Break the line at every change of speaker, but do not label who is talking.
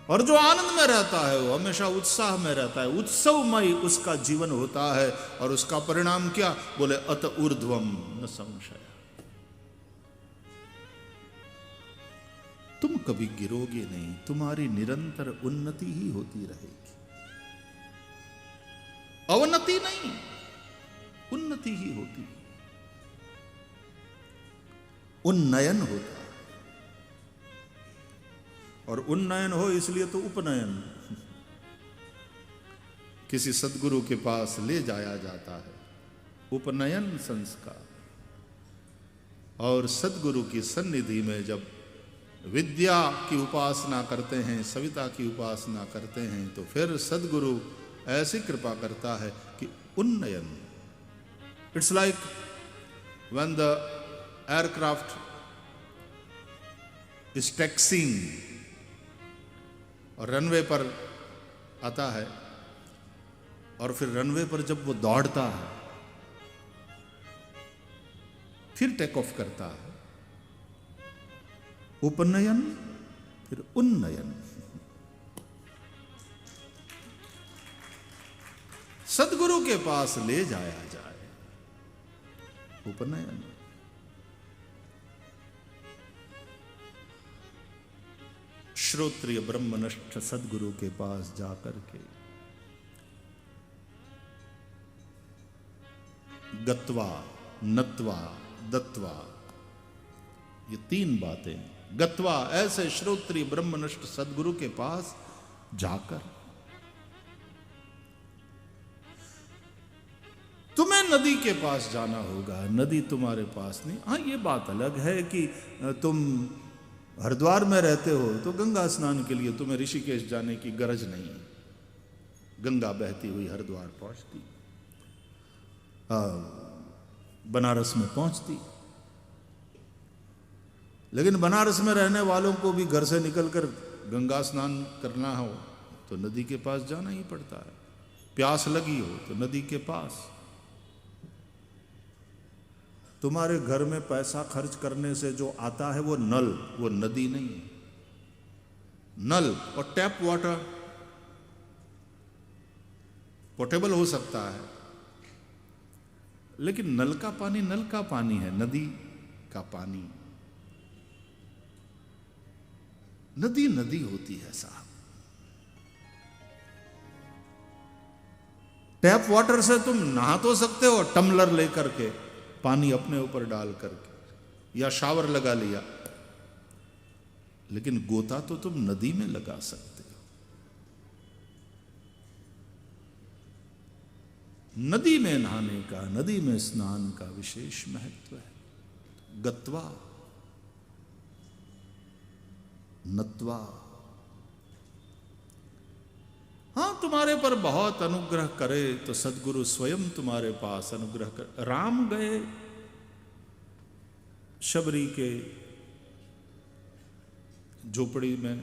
और जो आनंद में रहता है वो हमेशा उत्साह में रहता है, उत्सवमय उसका जीवन होता है। और उसका परिणाम क्या? बोले अत ऊर्ध्वम न संशय। तुम कभी गिरोगे नहीं, तुम्हारी निरंतर उन्नति ही होती रहेगी, अवनति नहीं, उन्नति ही होती, उन्नयन होता। और उन्नयन हो इसलिए तो उपनयन, किसी सद्गुरु के पास ले जाया जाता है, उपनयन संस्कार। और सद्गुरु की सन्निधि में जब विद्या की उपासना करते हैं, सविता की उपासना करते हैं, तो फिर सद्गुरु ऐसी कृपा करता है कि उन्नयन। It's like when the aircraft is taxiing और रनवे पर आता है, और फिर रनवे पर जब वो दौड़ता है, फिर टेक ऑफ करता है, उपनयन फिर उन्नयन। सद्गुरु के पास ले जाया जाए, उपनयन। श्रोत्रिय ब्रह्मनिष्ठ सद्गुरु के पास जाकर के गत्वा, नत्वा, दत्वा, ये तीन बातें। गत्वा ऐसे श्रोत्रिय ब्रह्मनिष्ठ सद्गुरु के पास जाकर, तुम्हें नदी के पास जाना होगा, नदी तुम्हारे पास नहीं। हाँ, ये बात अलग है कि तुम हरिद्वार में रहते हो तो गंगा स्नान के लिए तुम्हें ऋषिकेश जाने की गरज नहीं है, गंगा बहती हुई हरिद्वार पहुंचती, बनारस में पहुंचती। लेकिन बनारस में रहने वालों को भी घर से निकलकर गंगा स्नान करना हो तो नदी के पास जाना ही पड़ता है। प्यास लगी हो तो नदी के पास। तुम्हारे घर में पैसा खर्च करने से जो आता है वो नल, वो नदी नहीं है। नल और टैप वाटर पोर्टेबल हो सकता है, लेकिन नल का पानी नल का पानी है, नदी का पानी नदी नदी होती है साहब। टैप वाटर से तुम नहा तो सकते हो टम्बलर लेकर के, पानी अपने ऊपर डाल करके, या शावर लगा लिया, लेकिन गोता तो तुम नदी में लगा सकते हो। नदी में नहाने का, नदी में स्नान का विशेष महत्व है। गत्वा, नत्वा। हाँ, तुम्हारे पर बहुत अनुग्रह करे तो सद्गुरु स्वयं तुम्हारे पास अनुग्रह कर। राम गए शबरी के झोपड़ी में,